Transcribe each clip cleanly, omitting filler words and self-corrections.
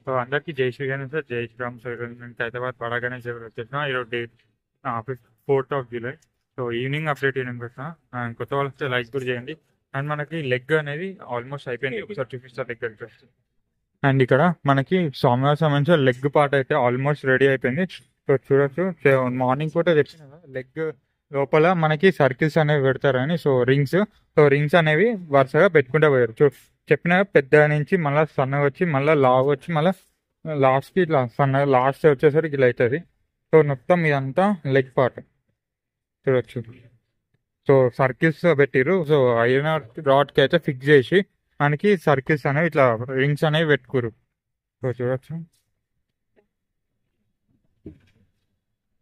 So అందరికీ జై Shri Ganesh sir, జై శ్రీరామ్ సార్. నుంచి హైదరాబాద్ బడా గణేష్ ఎవరు వచ్చేసిన ఈరోజు date 4th July. So evening update evening వస్తున్నా. అండ్ కొత్త వాళ్ళు వస్తే లైక్ కూడా చేయండి. అండ్ మనకి లెగ్ అనేది ఆల్మోస్ట్ అయిపోయింది, ఒకసారి చూపిస్తారు లెగ్ అంటే. అండ్ ఇక్కడ మనకి స్వామివారి సంబంధించిన లెగ్ పార్ట్ అయితే ఆల్మోస్ట్ రెడీ అయిపోయింది. సో చూడొచ్చు, మార్నింగ్ కూడా తెచ్చిన లెగ్ లోపల మనకి సర్కిల్స్ అనేవి పెడతారని. సో రింగ్స్ అనేవి వరుసగా పెట్టుకుంటూ పోయారు. చెప్పిన పెద్ద నుంచి మళ్ళీ సన్నగా వచ్చి మళ్ళీ లావు వచ్చి మళ్ళీ లాస్ట్కి ఇట్లా సన్నగా లాస్ట్ వచ్చేసరికి ఇలా అవుతుంది. సో మొత్తం ఇదంతా లెగ్ పార్ట్ చూడొచ్చు. సో సర్కిల్స్ పెట్టిర్రు. సో ఐరన్ రాడ్కి అయితే ఫిక్స్ చేసి మనకి సర్కిల్స్ అనేవి ఇట్లా రింగ్స్ అనేవి పెట్టుకురు. సో చూడొచ్చు.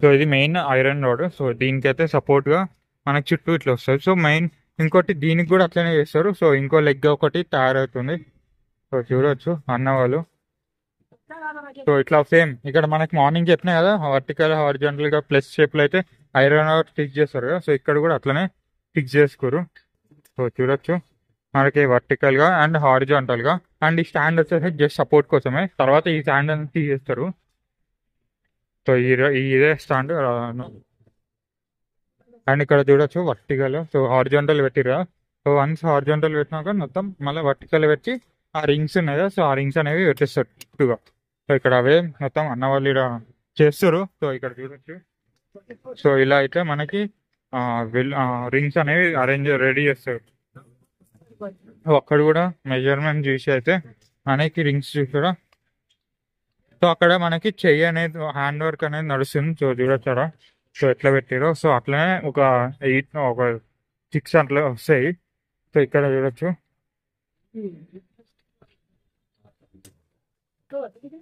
సో ఇది మెయిన్ ఐరన్ రాడ్. సో దీనికైతే సపోర్ట్గా మనకి చుట్టూ ఇట్లా వస్తుంది. సో మెయిన్ ఇంకోటి దీనికి కూడా అట్లనే చేస్తారు. సో ఇంకో లెగ్ ఒకటి తయారవుతుంది. సో చూడొచ్చు అన్న వాళ్ళు. సో ఇట్లా సేమ్ ఇక్కడ మనకి మార్నింగ్ చెప్పినా కదా, వర్టికల్ హారిజాంటల్ గా ప్లస్ షేప్ లో అయితే ఐరన్ రాడ్ ఫిక్స్ చేస్తారు కదా. సో ఇక్కడ కూడా అట్లనే ఫిక్స్ చేసుకోరు. సో చూడొచ్చు మనకి వర్టికల్ గా అండ్ హారిజాంటల్ గా. అండ్ ఈ స్టాండ్ వచ్చేసి జస్ట్ సపోర్ట్ కోసమే, తర్వాత ఈ స్టాండ్ అనేది తీసేస్తారు. సో ఇదే స్టాండ్. అండ్ ఇక్కడ చూడొచ్చు వర్టికల్. సో హారిజాంటల్ పెట్టిరా. సో వన్స్ హారిజాంటల్ పెట్టినాక మొత్తం మళ్ళీ వర్టికల్ పెట్టి ఆ రింగ్స్ ఉన్నాయి కదా, సో ఆ రింగ్స్ అనేవి పెట్టేస్తారు చుట్టూగా. సో ఇక్కడ అవే మొత్తం అన్న వాళ్ళు ఇక్కడ చేస్తారు. సో ఇక్కడ చూడొచ్చు. సో ఇలా అయితే మనకి రింగ్స్ అనేవి రెడీ చేస్తారు. అక్కడ కూడా మెజర్మెంట్ చూసి అయితే మనకి రింగ్స్ చూసారా. సో అక్కడ మనకి చెయ్యి అనేది హ్యాండ్ వర్క్ అనేది నడుస్తుంది. సో చూడొచ్చారా. సో ఎట్లా పెట్టారో. సో అట్లనే ఒక 6 అట్లా వస్తాయి. సో ఇక్కడ చూడొచ్చు.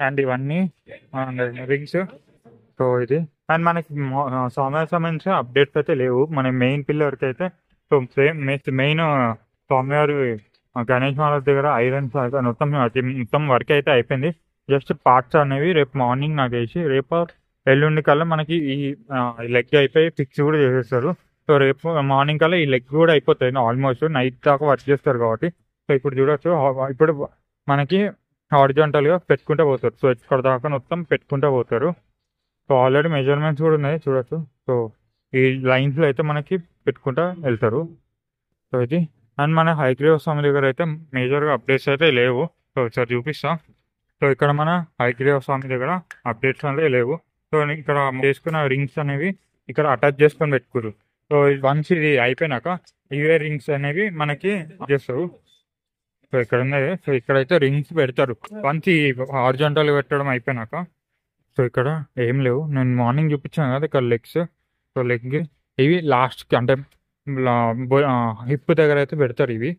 అండ్ ఇవన్నీ రింగ్స్. సో ఇది అండ్ మనకి స్వామివారి సంబంధించిన అప్డేట్స్ అయితే లేవు మన మెయిన్ పిల్లర్కి అయితే. సో మెయిన్ స్వామివారి గణేష్ మహారాజ్ దగ్గర ఐరన్స్ మొత్తం వర్క్ అయితే అయిపోయింది. జస్ట్ పార్ట్స్ అనేవి రేపు మార్నింగ్ నాకు వేసి రేపు ఎల్లుండి కల్లా మనకి ఈ లెగ్ అయిపోయి ఫిక్స్ కూడా చేసేస్తారు. సో రేపు మార్నింగ్ కల్లా ఈ లెగ్ కూడా అయిపోతుంది. ఆల్మోస్ట్ నైట్ దాకా వర్క్ చేస్తారు కాబట్టి. సో ఇప్పుడు చూడొచ్చు, ఇప్పుడు మనకి హారిజాంటల్ గా పెట్టుకుంటూ పోతారు. సో ఇక్కడ దాకా మొత్తం పెట్టుకుంటూ పోతారు. సో ఆల్రెడీ మెజర్మెంట్స్ కూడా ఉన్నాయి చూడొచ్చు. సో ఈ లైన్స్ లో అయితే మనకి పెట్టుకుంటూ వెళ్తారు. సో ఇది అండ్ మన హయగ్రీవ స్వామి దగ్గర అయితే మేజర్గా అప్డేట్స్ అయితే లేవు. సో ఒకసారి చూపిస్తా. సో ఇక్కడ మన హయగ్రీవ స్వామి దగ్గర అప్డేట్స్ అనేవి లేవు. సో ఇక్కడ చేసుకున్న రింగ్స్ అనేవి ఇక్కడ అటాచ్ చేసుకొని పెట్టుకోరు. సో వన్స్ ఇది అయిపోయినాక ఇవే రింగ్స్ అనేవి మనకి చేస్తారు. సో ఇక్కడ ఉన్నది. సో ఇక్కడైతే రింగ్స్ పెడతారు వన్స్ ఈ హారిజాంటల్ పెట్టడం అయిపోయినాక. సో ఇక్కడ ఏం లేవు, నేను మార్నింగ్ చూపించాను కదా ఇక్కడ లెగ్స్. సో లెగ్ ఇవి లాస్ట్కి అంటే హిప్ దగ్గర అయితే పెడతారు ఇవి,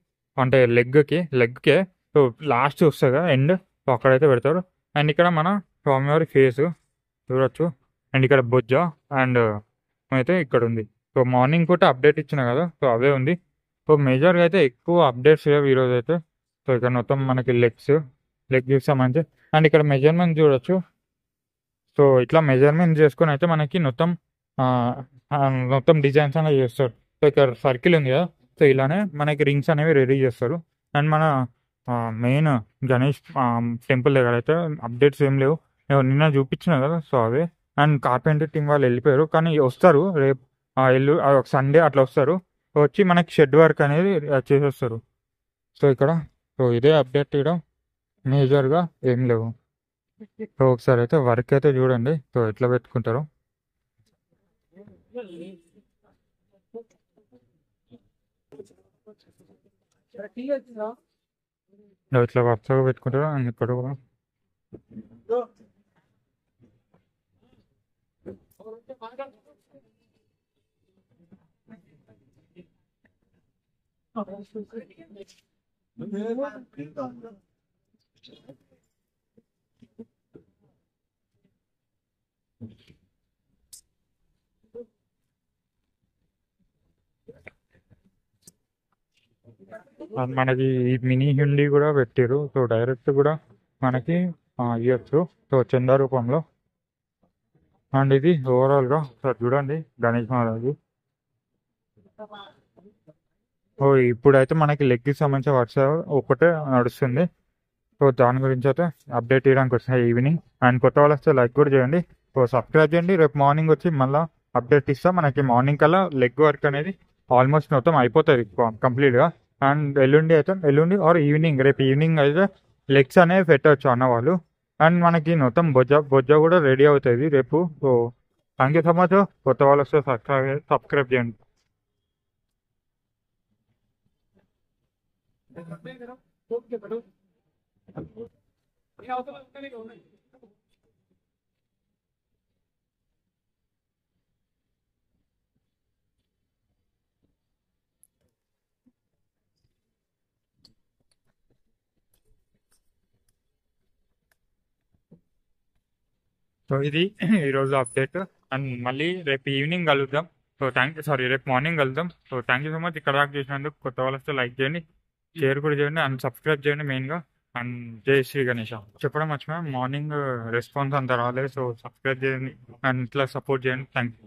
అంటే లెగ్కే. సో లాస్ట్ వస్తుంది కదా ఎండ్. సో అక్కడైతే పెడతారు. అండ్ ఇక్కడ మన స్వామివారి ఫేస్ చూడొచ్చు. అండ్ ఇక్కడ బొజ్జ అండ్ అయితే ఇక్కడ ఉంది. సో మార్నింగ్ పూట అప్డేట్ ఇచ్చిన కదా, సో అవే ఉంది. సో మేజర్గా అయితే ఎక్కువ అప్డేట్స్ లేవు ఈరోజు అయితే. సో ఇక్కడ మొత్తం మనకి లెగ్ సంబంధించి. అండ్ ఇక్కడ మెజర్మెంట్ చూడొచ్చు. సో ఇట్లా మెజర్మెంట్ చేసుకొని అయితే మనకి మొత్తం డిజైన్స్ అనేవి చేస్తారు. సో ఇక్కడ సర్కిల్ ఉంది కదా, సో ఇలానే మనకి రింగ్స్ అనేవి రెడీ చేస్తారు. అండ్ మన మెయిన్ గణేష్ టెంపుల్ దగ్గర అయితే అప్డేట్స్ ఏం లేవు. నిన్న చూపించిన కదా, so away. And carpenter team వాళ్ళు వెళ్ళిపోయారు, కానీ వస్తారు రేపు సండే అట్లా వస్తారు. వచ్చి మనకి షెడ్ వర్క్ అనేది చేసేస్తారు. సో సో ఇదే అప్డేట్ ఇక్కడ, మేజర్గా ఏం లేవు. సో ఒకసారి అయితే వర్క్ అయితే చూడండి. సో ఎట్లా పెట్టుకుంటారు. ఇట్లా వరుసగా పెట్టుకుంటారు. అండ్ ఇక్కడ కూడా మనకి ఈ మినీ హుండీ కూడా పెట్టారు. సో డైరెక్ట్ కూడా మనకి ఇవ్వచ్చు. సో చందా రూపంలో. అండ్ ఇది ఓవరాల్గా సార్ చూడండి గణేష్ మహారాజు. ఇప్పుడైతే మనకి లెగ్కి సంబంధించిన వర్ష ఒకటే నడుస్తుంది. సో సో దాని గురించి అయితే అప్డేట్ ఇవ్వడానికి వస్తాయి ఈవినింగ్. అండ్ కొత్త వాళ్ళు వస్తే లైక్ కూడా చేయండి. సో సబ్స్క్రైబ్ చేయండి. రేపు మార్నింగ్ వచ్చి మళ్ళీ అప్డేట్ ఇస్తాం. మనకి మార్నింగ్ కల్లా లెగ్ వర్క్ అనేది ఆల్మోస్ట్ మొత్తం అయిపోతుంది కంప్లీట్గా. అండ్ ఎల్లుండి ఆర్ ఈవినింగ్, రేపు ఈవినింగ్ అయితే లెగ్స్ అనేవి పెట్టవచ్చు అన్నవాళ్ళు. అండ్ మనకి మొత్తం బొజ్జ కూడా రెడీ అవుతుంది రేపు. So thank you so much. కొత్త వాళ్ళు వస్తే సబ్స్క్రైబ్ చేయండి. సో ఇది ఈరోజు అప్డేట్. అండ్ మళ్ళీ రేపు ఈవినింగ్ కలుద్దాం. సో రేపు మార్నింగ్ కలుద్దాం. So thank you so much. ఇక్కడ దాకా చేసినందుకు. కొత్త వాళ్ళు వస్తే లైక్ చేయండి, షేర్ కూడా చేయండి, అండ్ సబ్స్క్రైబ్ చేయండి మెయిన్గా. అండ్ జై శ్రీ గణేష. చెప్పడం మర్చిపోయా, మార్నింగ్ రెస్పాన్స్ అంత రాలేదు. సో సబ్స్క్రైబ్ చేయండి అండ్ ఇట్లా సపోర్ట్ చేయండి. Thank you.